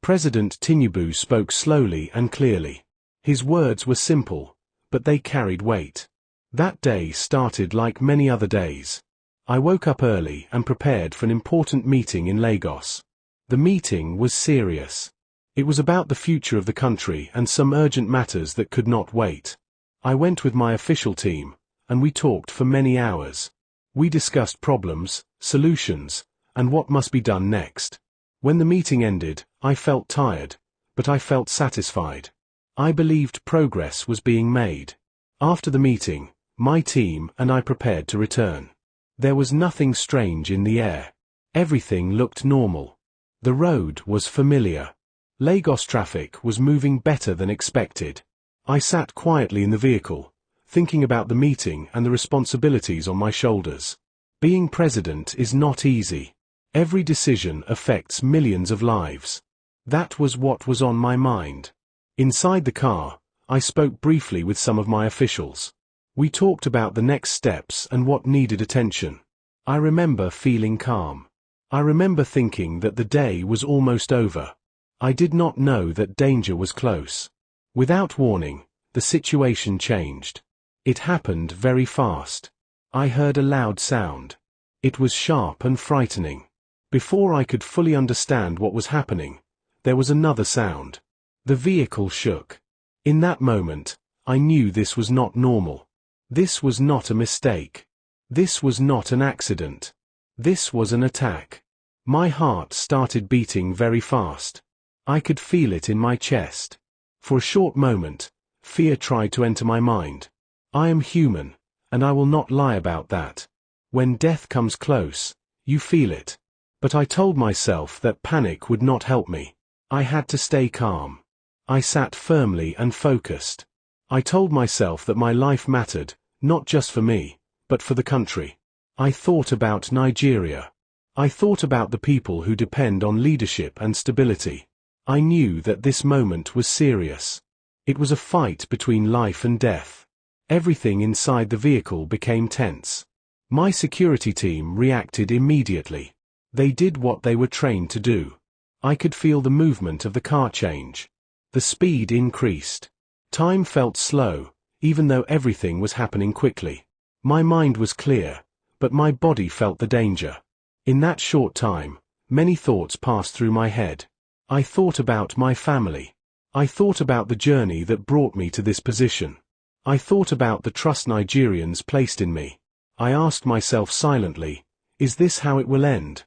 President Tinubu spoke slowly and clearly. His words were simple, but they carried weight. That day started like many other days. I woke up early and prepared for an important meeting in Lagos. The meeting was serious. It was about the future of the country and some urgent matters that could not wait. I went with my official team, and we talked for many hours. We discussed problems, solutions, and what must be done next. When the meeting ended, I felt tired, but I felt satisfied. I believed progress was being made. After the meeting, my team and I prepared to return. There was nothing strange in the air. Everything looked normal. The road was familiar. Lagos traffic was moving better than expected. I sat quietly in the vehicle, thinking about the meeting and the responsibilities on my shoulders. Being president is not easy. Every decision affects millions of lives. That was what was on my mind. Inside the car, I spoke briefly with some of my officials. We talked about the next steps and what needed attention. I remember feeling calm. I remember thinking that the day was almost over. I did not know that danger was close. Without warning, the situation changed. It happened very fast. I heard a loud sound. It was sharp and frightening. Before I could fully understand what was happening, there was another sound. The vehicle shook. In that moment, I knew this was not normal. This was not a mistake. This was not an accident. This was an attack. My heart started beating very fast. I could feel it in my chest. For a short moment, fear tried to enter my mind. I am human, and I will not lie about that. When death comes close, you feel it. But I told myself that panic would not help me. I had to stay calm. I sat firmly and focused. I told myself that my life mattered, not just for me, but for the country. I thought about Nigeria. I thought about the people who depend on leadership and stability. I knew that this moment was serious. It was a fight between life and death. Everything inside the vehicle became tense. My security team reacted immediately. They did what they were trained to do. I could feel the movement of the car change. The speed increased. Time felt slow, even though everything was happening quickly. My mind was clear, but my body felt the danger. In that short time, many thoughts passed through my head. I thought about my family. I thought about the journey that brought me to this position. I thought about the trust Nigerians placed in me. I asked myself silently, is this how it will end?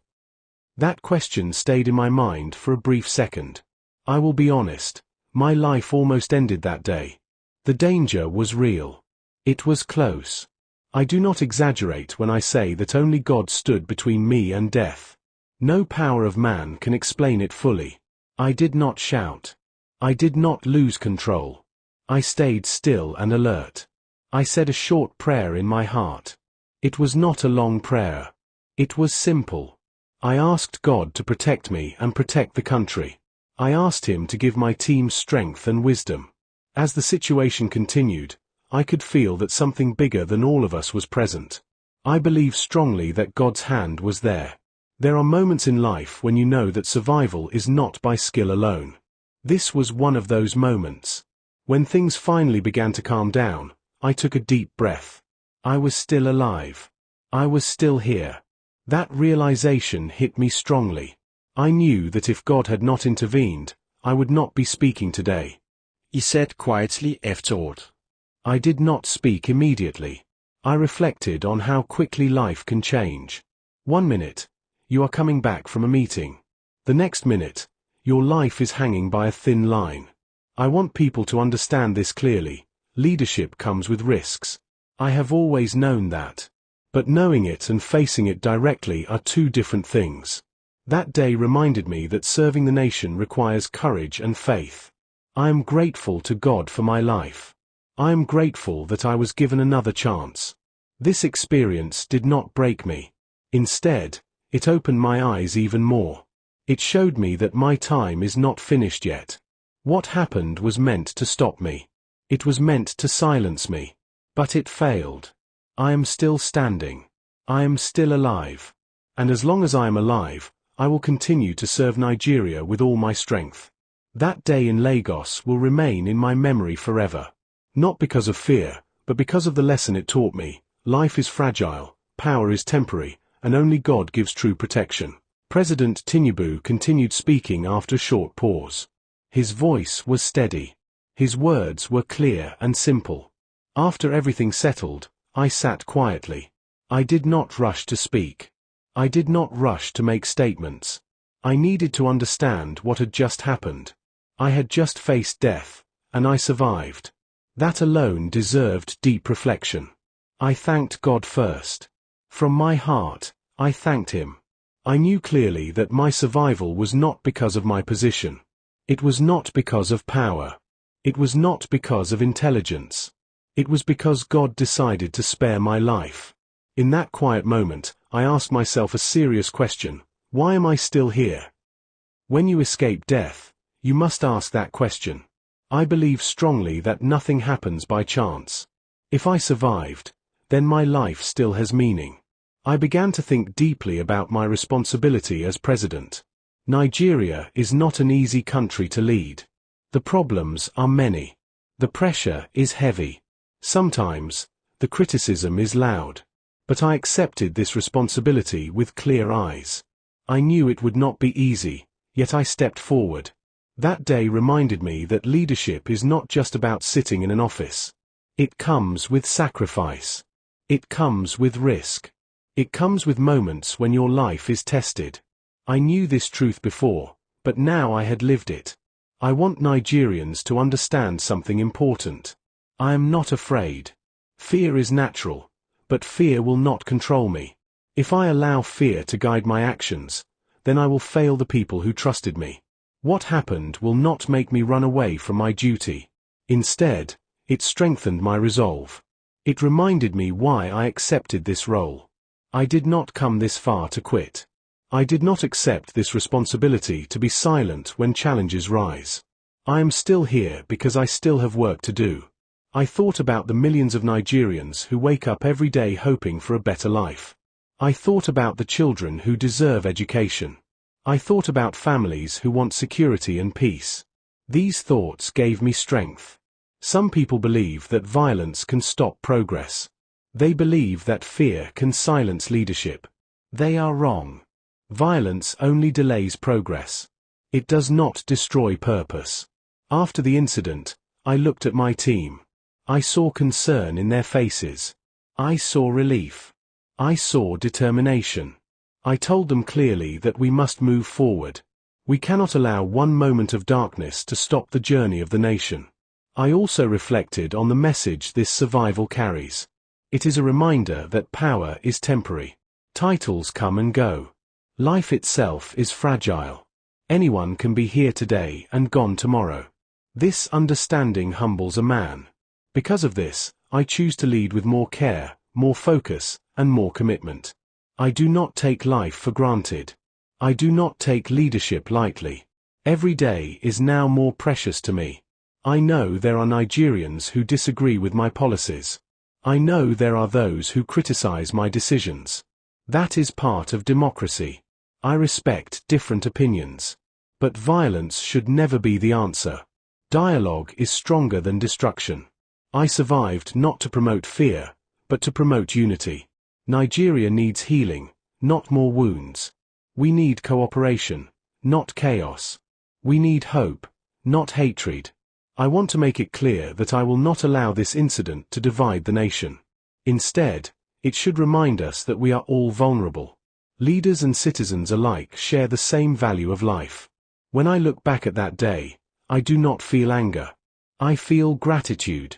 That question stayed in my mind for a brief second. I will be honest, my life almost ended that day. The danger was real. It was close. I do not exaggerate when I say that only God stood between me and death. No power of man can explain it fully. I did not shout. I did not lose control. I stayed still and alert. I said a short prayer in my heart. It was not a long prayer. It was simple. I asked God to protect me and protect the country. I asked Him to give my team strength and wisdom. As the situation continued, I could feel that something bigger than all of us was present. I believe strongly that God's hand was there. There are moments in life when you know that survival is not by skill alone. This was one of those moments. When things finally began to calm down, I took a deep breath. I was still alive. I was still here. That realization hit me strongly. I knew that if God had not intervened, I would not be speaking today. He said quietly afterward. I did not speak immediately. I reflected on how quickly life can change. 1 minute, you are coming back from a meeting. The next minute, your life is hanging by a thin line. I want people to understand this clearly. Leadership comes with risks. I have always known that. But knowing it and facing it directly are two different things. That day reminded me that serving the nation requires courage and faith. I am grateful to God for my life. I am grateful that I was given another chance. This experience did not break me. Instead, it opened my eyes even more. It showed me that my time is not finished yet. What happened was meant to stop me. It was meant to silence me. But it failed. I am still standing. I am still alive. And as long as I am alive, I will continue to serve Nigeria with all my strength. That day in Lagos will remain in my memory forever. Not because of fear, but because of the lesson it taught me. Life is fragile, power is temporary, and only God gives true protection. President Tinubu continued speaking after a short pause. His voice was steady. His words were clear and simple. After everything settled, I sat quietly. I did not rush to speak. I did not rush to make statements. I needed to understand what had just happened. I had just faced death, and I survived. That alone deserved deep reflection. I thanked God first. From my heart, I thanked Him. I knew clearly that my survival was not because of my position. It was not because of power. It was not because of intelligence. It was because God decided to spare my life. In that quiet moment, I asked myself a serious question: why am I still here? When you escape death, you must ask that question. I believe strongly that nothing happens by chance. If I survived, then my life still has meaning. I began to think deeply about my responsibility as president. Nigeria is not an easy country to lead. The problems are many. The pressure is heavy. Sometimes, the criticism is loud. But I accepted this responsibility with clear eyes. I knew it would not be easy, yet I stepped forward. That day reminded me that leadership is not just about sitting in an office. It comes with sacrifice. It comes with risk. It comes with moments when your life is tested. I knew this truth before, but now I had lived it. I want Nigerians to understand something important. I am not afraid. Fear is natural, but fear will not control me. If I allow fear to guide my actions, then I will fail the people who trusted me. What happened will not make me run away from my duty. Instead, it strengthened my resolve. It reminded me why I accepted this role. I did not come this far to quit. I did not accept this responsibility to be silent when challenges rise. I am still here because I still have work to do. I thought about the millions of Nigerians who wake up every day hoping for a better life. I thought about the children who deserve education. I thought about families who want security and peace. These thoughts gave me strength. Some people believe that violence can stop progress. They believe that fear can silence leadership. They are wrong. Violence only delays progress. It does not destroy purpose. After the incident, I looked at my team. I saw concern in their faces. I saw relief. I saw determination. I told them clearly that we must move forward. We cannot allow one moment of darkness to stop the journey of the nation. I also reflected on the message this survival carries. It is a reminder that power is temporary. Titles come and go. Life itself is fragile. Anyone can be here today and gone tomorrow. This understanding humbles a man. Because of this, I choose to lead with more care, more focus, and more commitment. I do not take life for granted. I do not take leadership lightly. Every day is now more precious to me. I know there are Nigerians who disagree with my policies. I know there are those who criticize my decisions. That is part of democracy. I respect different opinions. But violence should never be the answer. Dialogue is stronger than destruction. I survived not to promote fear, but to promote unity. Nigeria needs healing, not more wounds. We need cooperation, not chaos. We need hope, not hatred. I want to make it clear that I will not allow this incident to divide the nation. Instead, it should remind us that we are all vulnerable. Leaders and citizens alike share the same value of life. When I look back at that day, I do not feel anger. I feel gratitude.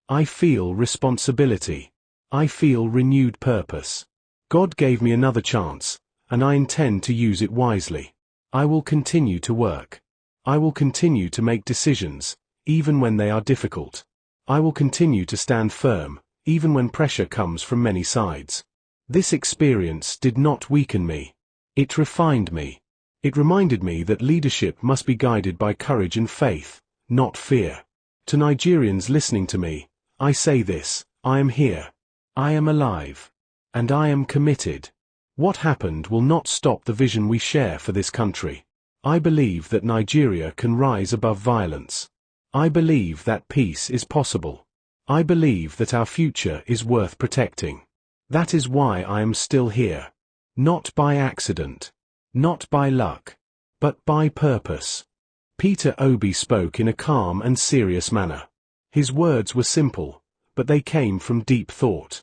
I feel responsibility. I feel renewed purpose. God gave me another chance, and I intend to use it wisely. I will continue to work. I will continue to make decisions, even when they are difficult. I will continue to stand firm, even when pressure comes from many sides. This experience did not weaken me. It refined me. It reminded me that leadership must be guided by courage and faith, not fear. To Nigerians listening to me, I say this: I am here. I am alive. And I am committed. What happened will not stop the vision we share for this country. I believe that Nigeria can rise above violence. I believe that peace is possible. I believe that our future is worth protecting. That is why I am still here. Not by accident. Not by luck. But by purpose. Peter Obi spoke in a calm and serious manner. His words were simple, but they came from deep thought.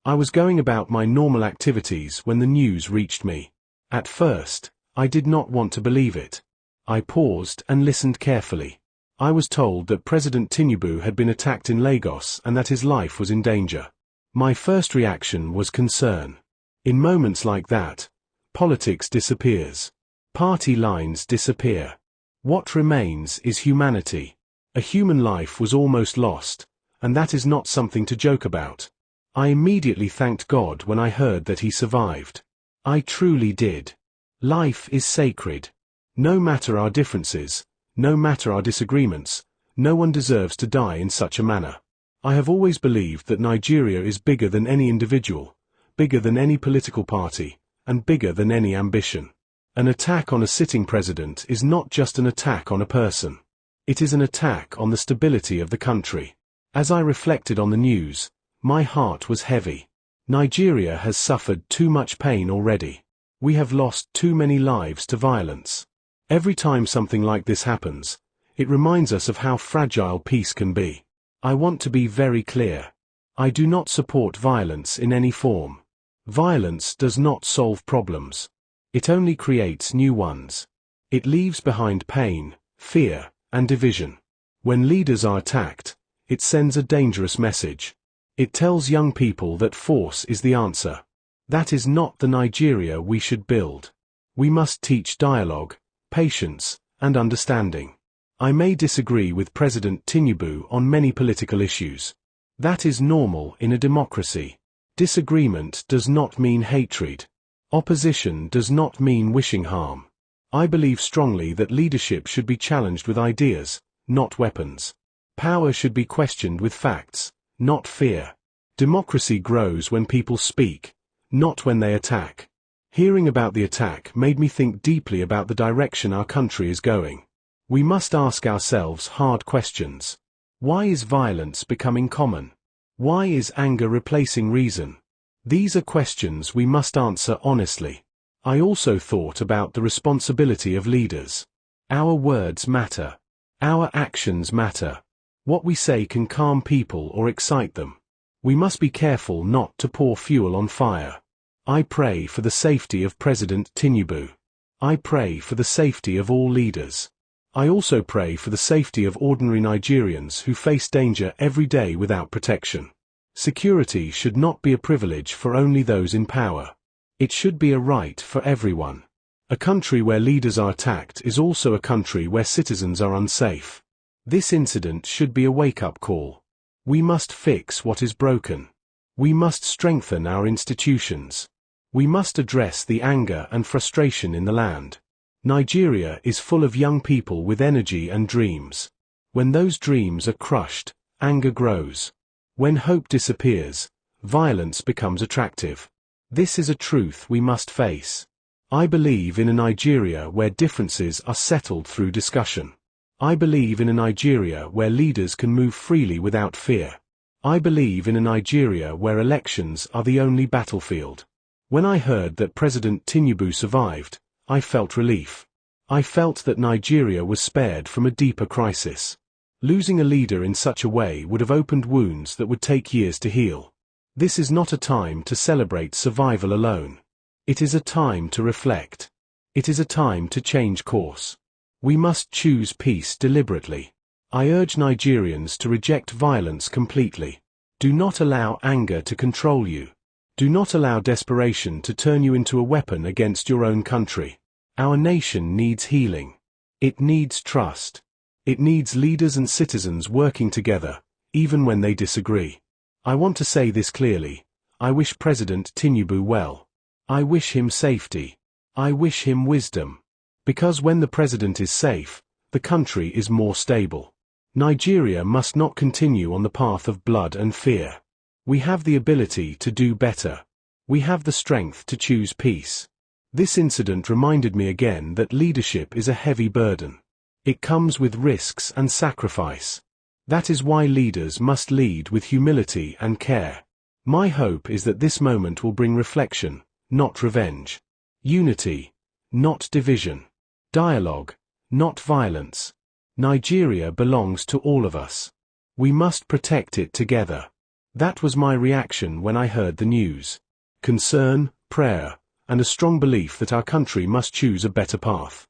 I was going about my normal activities when the news reached me. At first, I did not want to believe it. I paused and listened carefully. I was told that President Tinubu had been attacked in Lagos and that his life was in danger. My first reaction was concern. In moments like that, politics disappears. Party lines disappear. What remains is humanity. A human life was almost lost, and that is not something to joke about. I immediately thanked God when I heard that he survived. I truly did. Life is sacred. No matter our differences, no matter our disagreements, no one deserves to die in such a manner. I have always believed that Nigeria is bigger than any individual, bigger than any political party, and bigger than any ambition. An attack on a sitting president is not just an attack on a person. It is an attack on the stability of the country. As I reflected on the news, my heart was heavy. Nigeria has suffered too much pain already. We have lost too many lives to violence. Every time something like this happens, it reminds us of how fragile peace can be. I want to be very clear. I do not support violence in any form. Violence does not solve problems. It only creates new ones. It leaves behind pain, fear, and division. When leaders are attacked, it sends a dangerous message. It tells young people that force is the answer. That is not the Nigeria we should build. We must teach dialogue, patience, and understanding. I may disagree with President Tinubu on many political issues. That is normal in a democracy. Disagreement does not mean hatred. Opposition does not mean wishing harm. I believe strongly that leadership should be challenged with ideas, not weapons. Power should be questioned with facts, not fear. Democracy grows when people speak, not when they attack. Hearing about the attack made me think deeply about the direction our country is going. We must ask ourselves hard questions. Why is violence becoming common? Why is anger replacing reason? These are questions we must answer honestly. I also thought about the responsibility of leaders. Our words matter. Our actions matter. What we say can calm people or excite them. We must be careful not to pour fuel on fire. I pray for the safety of President Tinubu. I pray for the safety of all leaders. I also pray for the safety of ordinary Nigerians who face danger every day without protection. Security should not be a privilege for only those in power. It should be a right for everyone. A country where leaders are attacked is also a country where citizens are unsafe. This incident should be a wake-up call. We must fix what is broken. We must strengthen our institutions. We must address the anger and frustration in the land. Nigeria is full of young people with energy and dreams. When those dreams are crushed, anger grows. When hope disappears, violence becomes attractive. This is a truth we must face. I believe in a Nigeria where differences are settled through discussion. I believe in a Nigeria where leaders can move freely without fear. I believe in a Nigeria where elections are the only battlefield. When I heard that President Tinubu survived, I felt relief. I felt that Nigeria was spared from a deeper crisis. Losing a leader in such a way would have opened wounds that would take years to heal. This is not a time to celebrate survival alone. It is a time to reflect. It is a time to change course. We must choose peace deliberately. I urge Nigerians to reject violence completely. Do not allow anger to control you. Do not allow desperation to turn you into a weapon against your own country. Our nation needs healing. It needs trust. It needs leaders and citizens working together, even when they disagree. I want to say this clearly. I wish President Tinubu well. I wish him safety. I wish him wisdom. Because when the president is safe, the country is more stable. Nigeria must not continue on the path of blood and fear. We have the ability to do better. We have the strength to choose peace. This incident reminded me again that leadership is a heavy burden. It comes with risks and sacrifice. That is why leaders must lead with humility and care. My hope is that this moment will bring reflection, not revenge. Unity, not division. Dialogue, not violence. Nigeria belongs to all of us. We must protect it together. That was my reaction when I heard the news. Concern, prayer, and a strong belief that our country must choose a better path.